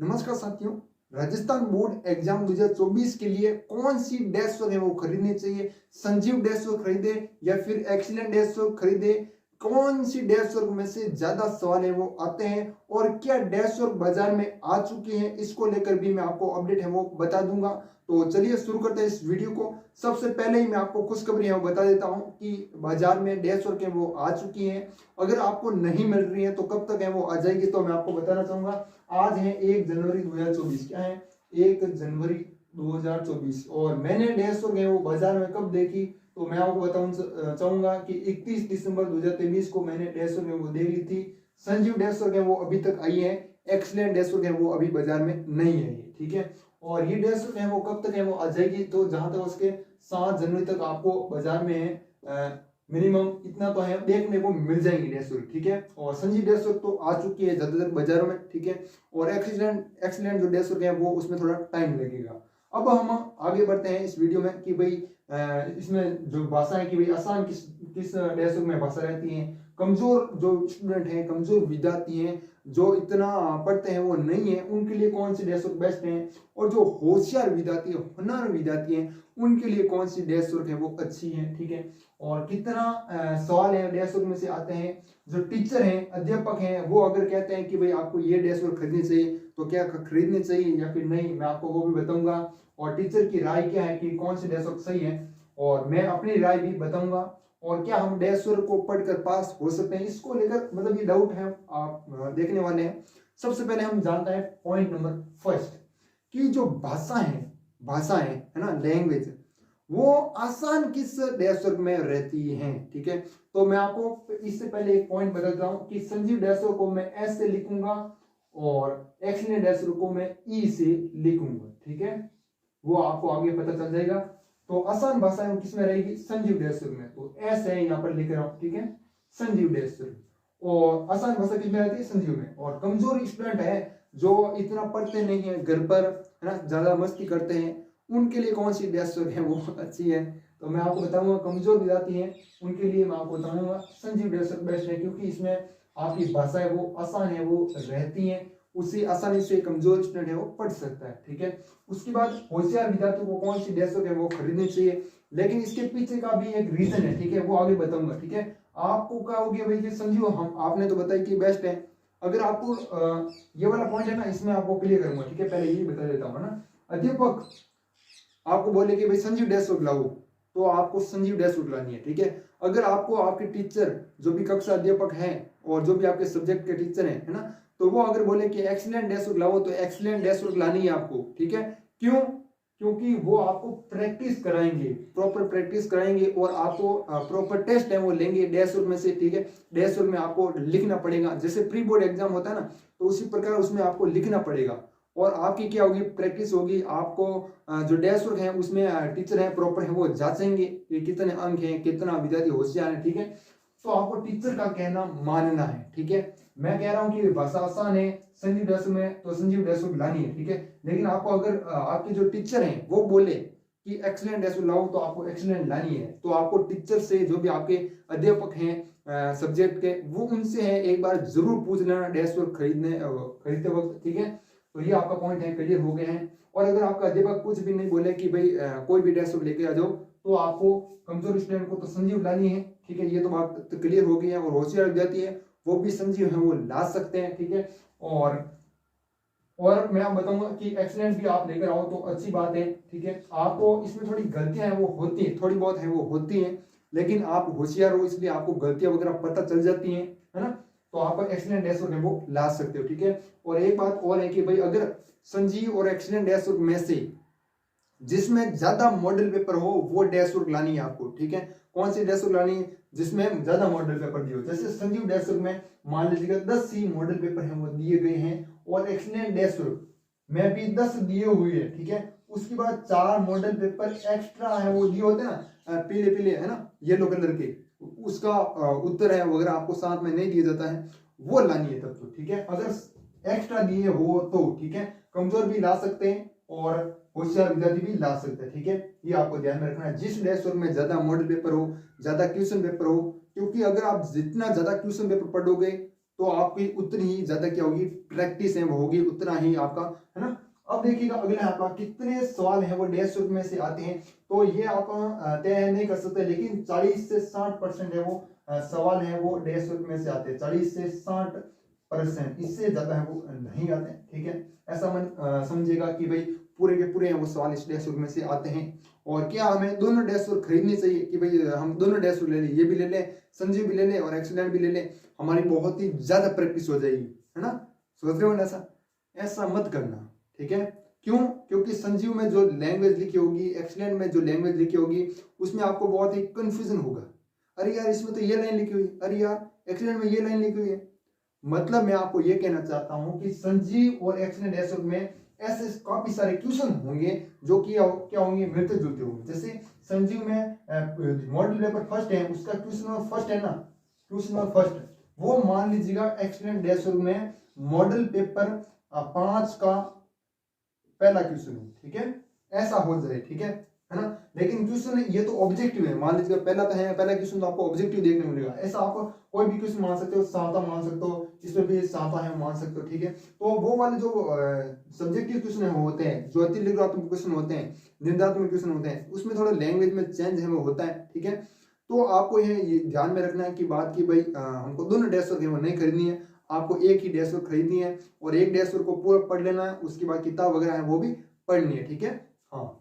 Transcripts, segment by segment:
नमस्कार साथियों, Rajasthan board exam 2024 के लिए कौन सी डैश वर्क है वो खरीदनी चाहिए। संजीव डैश वर्क खरीदे या फिर एक्सीलेंट डैश वर्क खरीदे, कौन सी डैश वर्क में से ज्यादा सवाल है वो आते हैं और क्या डैश वर्क बाजार में आ चुके हैं, इसको लेकर भी मैं आपको अपडेट है वो बता दूंगा। तो चलिए शुरू करते हैं इस वीडियो को। सबसे पहले ही मैं आपको खुशखबरी है वो बता देता हूं कि बाजार में डैश वर्क है वो आ चुकी है। अगर आपको नहीं मिल रही है तो कब तक है वो आ जाएगी, तो मैं आपको बताना चाहूंगा। आज है 1 जनवरी 2024, क्या है 1 जनवरी 2024 और मैंने डैश वर्क है वो बाजार में कब देखी, तो मैं आपको बताऊं चाहूंगा कि 31 दिसंबर 2023 को मैंने डैश वर्क है वो दे ली थी। संजीव डैश वर्क है वो अभी तक आई है, एक्सीलेंट डैश वर्क है वो अभी बाजार में नहीं आई है, ठीक है। और ये डैश वर्क है वो कब तक है वो आ जाएगी, तो जहां तक उसके 7 जनवरी तक आपको बाजार में मिनिमम इतना तो है देखने को मिल जाएंगी डैश वर्क, ठीक है। और संजीव डैश वर्क तो आ चुकी है ज्यादातर बाजारों में, ठीक है। और एक्सीलेंट जो डैश वर्क है वो उसमें थोड़ा टाइम लगेगा। अब हम आगे बढ़ते हैं इस वीडियो में कि भाई इसमें जो भाषा है कि भाई आसान किस किस डैश वर्क में भाषा रहती है। कमजोर जो स्टूडेंट हैं, कमजोर विद्यार्थी हैं, जो इतना पढ़ते हैं वो नहीं है, उनके लिए कौन सी डैश वर्क बेस्ट है। और जो होशियार विद्यार्थी होनहार विद्यार्थी हैं उनके लिए कौन सी डैश वर्क है वो अच्छी है, ठीक है। और कितना सवाल है डैश वर्क में से आते हैं। जो टीचर हैं, अध्यापक हैं, वो अगर कहते हैं कि भाई आपको ये डैश वर्क खरीदनी चाहिए तो क्या खरीदनी चाहिए या फिर नहीं, मैं आपको वो भी बताऊंगा। और टीचर की राय क्या है कि कौन सी डैश वर्क सही है, और मैं अपनी राय भी बताऊंगा। और क्या हम डैश वर्क को पढ़कर पास हो सकते हैं, इसको लेकर मतलब ये डाउट है आप देखने वाले हैं। सबसे पहले हम जानते हैं पॉइंट नंबर फर्स्ट कि जो भाषा है ना, लैंग्वेज, वो आसान किस डैश वर्क में रहती है, ठीक है। तो मैं आपको इससे पहले एक पॉइंट बदलता हूं कि संजीव डैश वर्क को मैं एस से लिखूंगा और एक्सीलेंट डैश वर्क को मैं ई से लिखूंगा, ठीक है। वो आपको आगे पता चल जाएगा। तो आसान भाषा है किसमें रहेगी, संजीव डैश वर्क में, तो एस है यहाँ पर लिख रहा हूं, ठीक है, संजीव डैश वर्क। और आसान भाषा किसमें रहती है, संजीव में। और कमजोर स्टूडेंट है जो इतना पढ़ते नहीं है, घर पर है ना ज्यादा मस्ती करते हैं, उनके लिए कौन सी डैश वर्क है वो अच्छी है, तो मैं आपको बताऊंगा। कमजोर विद्यार्थी हैं उनके लिए मैं आपको बताऊंगा संजीव डैश वर्क बेस्ट है, क्योंकि इसमें आपकी भाषा है वो आसान है वो रहती है, उसे आसानी से कमजोर स्टूडेंट है वो पढ़ सकता है, ठीक है। उसके बाद होशियार विद्यार्थियों को कौन सी डैश वर्क है वो खरीदनी चाहिए, लेकिन इसके पीछे का भी एक रीजन है, ठीक है, वो आगे बताऊंगा, ठीक है। आपको क्या हो गया भाई कि संजीव हम आपने तो बताया कि बेस्ट है। अगर आपको ये वाला पॉइंट है ना, इसमें आपको क्लियर करूंगा, ठीक है, पहले ये बता देता हूँ ना। अध्यापक आपको बोले कि भाई संजीव डैश वर्क लाओ, तो आपको संजीव डैश वर्क लानी है, ठीक है। अगर आपको आपके टीचर जो भी कक्षा अध्यापक हैं और जो भी आपके सब्जेक्ट के टीचर हैं, है ना, तो वो अगर बोले कि एक्सीलेंट डैश वर्क लाओ, तो एक्सीलेंट डैश वर्क लानी है आपको, ठीक है। क्यों, क्योंकि वो आपको प्रैक्टिस कराएंगे, प्रॉपर प्रैक्टिस कराएंगे और आपको प्रॉपर टेस्ट है वो लेंगे डैश वर्क में से, ठीक है। डैश वर्क में आपको लिखना पड़ेगा, जैसे प्री बोर्ड एग्जाम होता है ना, तो उसी प्रकार उसमें आपको लिखना पड़ेगा। और आपकी क्या होगी, प्रैक्टिस होगी। आपको जो डैश वर्क है उसमें टीचर है प्रॉपर है वो जांचेंगे कि कितने अंक हैं, कितना विद्यार्थी होशियार है, ठीक है। तो आपको टीचर का कहना मानना है, ठीक है। मैं कह रहा हूं कि भाषा आसान है संजीव डैश में, तो संजीव डैश वर्क लानी है, ठीक है। लेकिन आपको अगर आपके जो टीचर हैं वो बोले कि एक्सीलेंट डैश वर्क लाओ, तो आपको एक्सीलेंट लानी है। तो आपको टीचर से, जो भी आपके अध्यापक हैं सब्जेक्ट के, वो उनसे है एक बार जरूर पूछ लेना डैश वर्क खरीदते वक्त, ठीक है। तो ये आपका पॉइंट है, क्लियर हो गए हैं। और अगर आपका अध्यापक कुछ भी नहीं बोले कि भाई कोई भी डैश वर्क लेके आ जाओ, तो आपको कमजोर स्टूडेंट को तो संजीव लानी है, ठीक है। ये तो बात तो क्लियर हो गई है। और होशियार विद्यार्थी है वो भी संजीव है वो ला सकते हैं, ठीक है। और मैं आप बताऊंगा कि एक्सीलेंट भी आप लेकर आओ तो अच्छी बात है, ठीक है। आपको इसमें थोड़ी गलतियां हैं वो होती है, थोड़ी बहुत है वो होती हैं, लेकिन आप होशियार हो इसलिए आपको गलतियां वगैरह पता चल जाती हैं, है ना। तो आप एक्सीलेंट डैश वर्क है वो ला सकते हो, ठीक है। और एक बात और है कि भाई अगर संजीव और एक्सीलेंट डैश वर्क में से जिसमें ज्यादा मॉडल पेपर हो वो डैश वर्क लानी है आपको, ठीक है। कौन सी डैश वर्क लानी है, जिसमें ज्यादा मॉडल पेपर दिए हो। जैसे संजीव डैश वर्क में मान लीजिएगा 10 ही मॉडल पेपर हैं वो दिए गए हैं, और एक्सीलेंट डैश वर्क में भी 10 दिए हुए हैं, ठीक है। उसके बाद 4 मॉडल पेपर एक्स्ट्रा है वो दिए होते हैं ना, पीले पीले है ना, येलो कलर के, उसका उत्तर है वगैरह आपको साथ में नहीं दिया जाता है, वो लानी है तब तो, ठीक है। अगर एक्स्ट्रा दिए हो तो, ठीक है, कमजोर भी ला सकते हैं और होशियार विद्यार्थी भी ला सकते हैं, ठीक है। ये आपको ध्यान में रखना है। जिस डैश वर्क में ज्यादा मॉडल पेपर हो, ज्यादा क्वेश्चन पेपर हो, क्योंकि अगर आप जितना ज्यादा क्वेश्चन पेपर पढ़ोगे तो आपकी उतनी ही ज्यादा क्या होगी, प्रैक्टिस है वो होगी, उतना ही आपका, है ना। अब देखिएगा अगला आपका कितने सवाल हैं वो 150 में से आते हैं, तो ये आप तय नहीं कर सकते, लेकिन 40 से 60% है वो सवाल है वो 150 में से आते हैं, 40 से 60%, इससे ज्यादा है वो नहीं आते, ठीक है। ऐसा मन समझेगा कि भाई पूरे के पूरे हैं वो सवाल इस 150 में से आते हैं। और क्या हमें दोनों 150 खरीदनी चाहिए कि भाई हम दोनों 150 ले लें, ये भी ले लें, संजीव भी ले लें और एक्सीलेंट भी ले लें, हमारी बहुत ही ज्यादा प्रैक्टिस हो जाएगी, है ना। सोच रहे हो ना ऐसा, ऐसा मत करना, ठीक है। क्यों? क्योंकि संजीव में जो लैंग्वेज लिखी होगी, एक्सीलेंट में जो लैंग्वेज लिखी होगी, उसमें आपको बहुत ही कंफ्यूजन होगा। अरे यार इसमें तो ये लाइन लिखी हुई, अरे यार एक्सीलेंट में ये लाइन लिखी हुई है। मतलब मैं आपको ये कहना चाहता हूं कि संजीव और एक्सीलेंट एसओ में ऐसे काफी सारे क्वेश्चन होंगे जो कि क्या होंगे, मिलते जुलते होंगे। जैसे संजीव में मॉडल पेपर फर्स्ट है, उसका क्वेश्चन नंबर फर्स्ट है ना, क्वेश्चन नंबर फर्स्ट, वो मान लीजिएगा एक्सीलेंट एसओ में मॉडल पेपर 5 का पहला क्वेश्चन है, ठीक है, ऐसा हो जाए, ठीक है ना। लेकिन क्वेश्चन ये तो ऑब्जेक्टिव है, मान लीजिए पहला तो है, पहला क्वेश्चन तो आपको ऑब्जेक्टिव देखने को मिलेगा। ऐसा आप कोई भी क्वेश्चन मान सकते हो, साता मान सकते हो, इसमें भी साता है मान सकते हो, ठीक है। तो वो वाले जो सब्जेक्टिव क्वेश्चन है वो होते हैं, जो अतिलिंगात्मक क्वेश्चन होते हैं, निंदात्मक क्वेश्चन होते हैं, उसमें थोड़ा लैंग्वेज में चेंज है वो होता है, ठीक है। तो आपको ये ध्यान में रखना है कि बात की भाई हमको दोनों डेस्क वो नहीं खरीदनी है, आपको एक ही डेस्क खरीदनी है और एक डेस्क को पूरा पढ़ लेना है, उसके बाद किताब वगैरह है वो भी पढ़नी है, ठीक है। हाँ,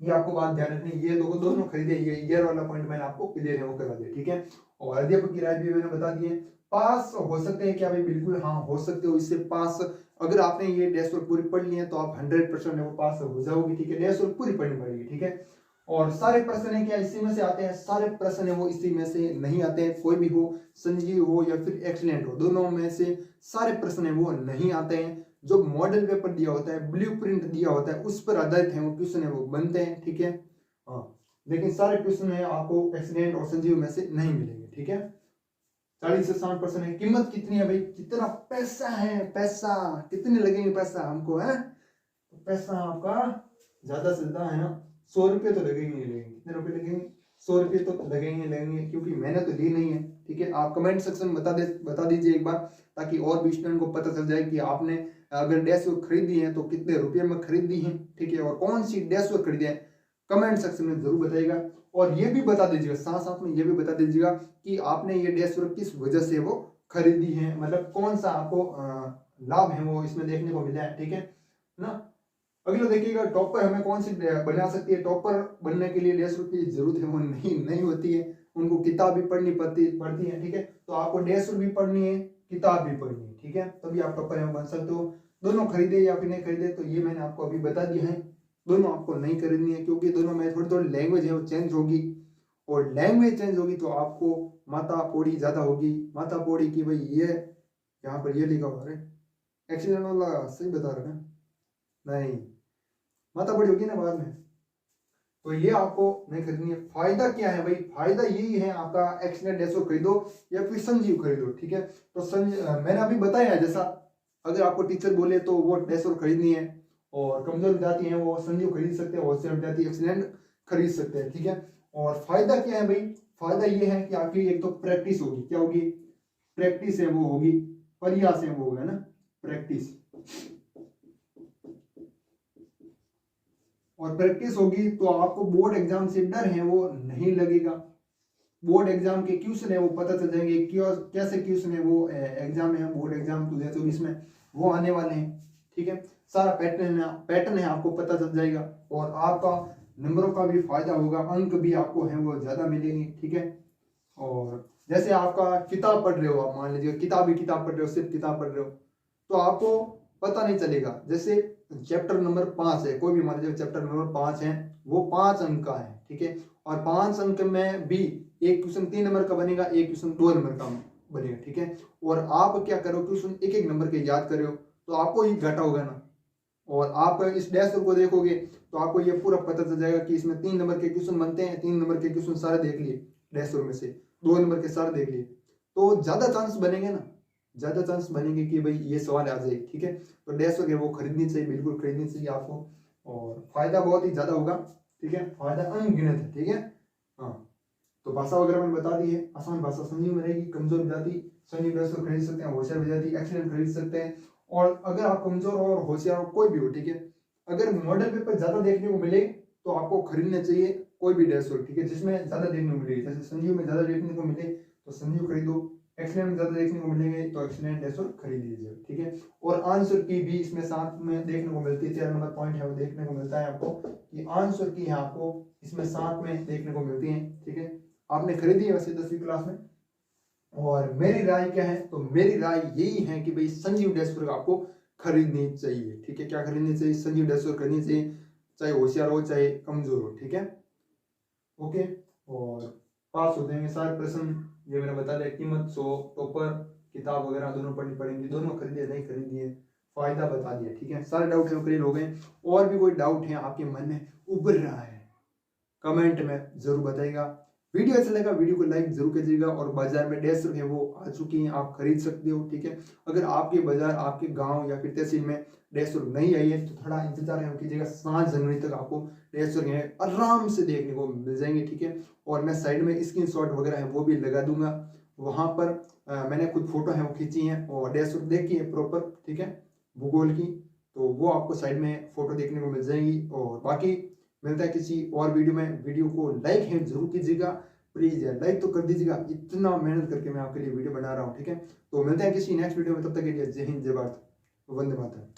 ये आपको बात ध्यान रखनी, ये दोनों खरीदे, ये ईयर वाला पॉइंट मैंने आपको क्लियर है वो करवा दिया, ठीक है। और अध्यापक की राय भी मैंने बता दी है। पास हो सकते हैं क्या भाई? बिल्कुल हाँ हो सकते हो, इससे पास, अगर आपने ये डेस्क पूरी पढ़ ली है तो आप 100% वो पास हो जाओगे, ठीक है। डेस्क पूरी पढ़नी पड़ेगी, ठीक है। और सारे प्रश्न है क्या इसी में से आते हैं? सारे प्रश्न है वो इसी में से नहीं आते हैं, कोई भी हो, संजीव हो या फिर एक्सीलेंट हो, दोनों में से सारे प्रश्न है वो नहीं आते हैं। जो मॉडल पेपर दिया होता है, ब्लूप्रिंट दिया होता है, उस पर आधारित है वो क्वेश्चन है वो बनते हैं, ठीक है। हाँ, लेकिन सारे क्वेश्चन है आपको एक्सीलेंट और संजीव में से नहीं मिलेंगे, ठीक है। 40 से 60% है। कीमत कितनी है भाई? कितना पैसा है, पैसा कितने लगेंगे पैसा हमको, है पैसा आपका ज्यादा से ज्यादा है ना 100 रुपये तो लगेंगे, कितने रुपए लगेंगे? 100 रुपये तो लगेंगे, क्योंकि मैंने तो ली नहीं है, ठीक है। आप कमेंट सेक्शन में बता दीजिए एक बार, ताकि और भी स्टूडेंट को पता चल जाए कि आपने अगर डेस्क खरीदी है तो कितने रुपये में खरीदी है, ठीक है, और कौन सी डेस्क खरीदी है, कमेंट सेक्शन में जरूर बताइएगा। और ये भी बता दीजिएगा, साथ साथ में ये भी बता दीजिएगा कि आपने ये डेस्क किस वजह से वो खरीदी है, मतलब कौन सा आपको लाभ है वो इसमें देखने को मिला है, ठीक है ना। अगला देखिएगा, टॉपर हमें कौन सी बना सकती है? टॉपर बनने के लिए 150 की जरूरत है वो नहीं होती है, उनको किताब भी पढ़नी पड़ती है, ठीक है। तो आपको 150 भी पढ़नी है, किताब भी पढ़नी है, ठीक है, तभी आप टॉपर बन सकते हो। दोनों खरीदे या फिर नहीं खरीदे, तो ये मैंने आपको अभी बता दिया है, दोनों आपको नहीं खरीदनी है, क्योंकि दोनों में थोड़ी थोड़ी लैंग्वेज है वो चेंज होगी, और लैंग्वेज चेंज होगी तो आपको माता पौड़ी ज्यादा होगी। माता पौड़ी की भाई ये यहाँ पर ये लिखा हुआ है, एक्सीडेंट वाला सही बता रहा है नहीं, माता बड़ी होगी ना बाद में, तो ये आपको नहीं खरीदनी है। फायदा क्या है भाई? फायदा यही है आपका, एक्सीलेंट डेस्क खरीदो या फिर संजीव खरीदो, ठीक है। तो मैंने अभी बताया जैसा, अगर आपको टीचर बोले तो वो डेस्क खरीदनी है, और कमजोर विद्यार्थी हैं वो संजीव खरीद सकते हैं, होशियार विद्यार्थी एक्सीलेंट खरीद सकते हैं, ठीक है। और फायदा क्या है भाई? फायदा ये है कि आपकी एक तो प्रैक्टिस होगी, क्या होगी? प्रैक्टिस है वो होगी, प्रयास है वो होगा ना, प्रैक्टिस, और प्रैक्टिस होगी तो आपको बोर्ड एग्जाम से डर है वो नहीं लगेगा। बोर्ड एग्जाम के क्वेश्चन है वो पता चल जाएंगे, कैसे क्वेश्चन है वो एग्जाम है, बोर्ड एग्जाम 2024 में वो आने वाले हैं, ठीक है। सारा पैटर्न है आपको पता चल जाएगा, और आपका नंबरों का भी फायदा होगा, अंक भी आपको है वो ज्यादा मिलेंगे, ठीक है। और जैसे आपका किताब पढ़ रहे हो, आप मान लीजिए किताब पढ़ रहे हो, सिर्फ किताब पढ़ रहे हो, तो आपको पता नहीं चलेगा। जैसे चैप्टर नंबर 5 है, कोई भी मान लीजिए चैप्टर नंबर 5 है, वो 5 अंक का है, ठीक है, और 5 अंक में भी एक क्वेश्चन 3 नंबर का बनेगा, एक क्वेश्चन 2 नंबर का बनेगा, ठीक है। और आप क्या करो, क्वेश्चन एक एक नंबर के याद करो, तो आपको ही घाटा होगा ना। और आप इस डेस्क को देखोगे तो आपको ये पूरा पता चल जाएगा कि इसमें 3 नंबर के क्वेश्चन बनते हैं, 3 नंबर के क्वेश्चन सारे देख लिए डेस्क में से, 2 नंबर के सारे देख लिए, तो ज्यादा चांस बनेंगे ना, ज्यादा चांस बनेंगे कि भाई ये सवाल आ जाए, ठीक है। तो डेस्क है वो खरीदनी चाहिए, बिल्कुल खरीदनी चाहिए आपको, और फायदा बहुत ही ज्यादा होगा, ठीक है, फायदा अनगिनत है, ठीक है। हाँ, तो भाषा वगैरह मैंने बता दी है। आसान भाषा संजीव में रहेगी, कमजोर विजाति संजीव डेस्क खरीद सकते हैं, होशियार विजाति एक्सीलेंट खरीद सकते हैं। और अगर आप कमजोर हो और होशियार हो, कोई भी हो, ठीक है, अगर मॉडल पेपर ज्यादा देखने को मिले तो आपको खरीदना चाहिए कोई भी डेस्क, ठीक है, जिसमें ज्यादा देखने को मिलेगी। जैसे संजीव में ज्यादा देखने को मिले तो संजीव खरीदो, एक्सीलेंट में ज्यादा देखने को मिलेंगे तो एक्सीलेंट डेस्क खरीद लीजिए, ठीक है। और आंसर की भी इसमें साथ में देखने को मिलती है, 13 नंबर पॉइंट है वो देखने को मिलता है आपको कि आंसर की है आपको इसमें साथ में देखने को मिलती है, ठीक है। आपने खरीदी है वैसे 10वीं क्लास में। और मेरी राय क्या है, तो मेरी राय यही है कि भाई संजीव डेस्क आपको खरीदनी चाहिए, ठीक है। क्या खरीदनी चाहिए? संजीव डेस्क खरीदनी चाहिए, चाहे होशियार हो चाहे कमजोर हो, ठीक है। ओके, और पास हो जाएंगे सारे प्रश्न। ये मैंने बता दिया, कीमत 100, टॉपर, किताब वगैरह दोनों पढ़नी पड़ेंगी, दोनों खरीदिए नहीं खरीदिए, फायदा बता दिया, ठीक है। सारे डाउट है क्लियर हो गए। और भी कोई डाउट है आपके मन में उभर रहा है, कमेंट में जरूर बताइएगा। वीडियो अच्छा लगा वीडियो को लाइक जरूर कीजिएगा। और बाजार में डेस्क है वो आ चुकी हैं, आप खरीद सकते हो, ठीक है। अगर आपके बाजार, आपके गांव या फिर तहसील में डेस्क नहीं आई है तो थोड़ा इंतजार कीजिएगा, 7 जनवरी तक आपको डेस्क है आराम से देखने को मिल जाएंगे, ठीक है। और मैं साइड में स्क्रीनशॉट वगैरह है वो भी लगा दूंगा, वहां पर मैंने कुछ फोटो है वो खींची है और डेस्क देखी है प्रॉपर, ठीक है, भूगोल की, तो वो आपको साइड में फोटो देखने को मिल जाएगी। और बाकी मिलता है किसी और वीडियो में। वीडियो को लाइक है जरूर कीजिएगा, प्लीज यार लाइक तो कर दीजिएगा, इतना मेहनत करके मैं आपके लिए वीडियो बना रहा हूँ, ठीक है। तो मिलते हैं किसी नेक्स्ट वीडियो में, तब तक के लिए जय हिंद, जय भारत, वंदे मातरम।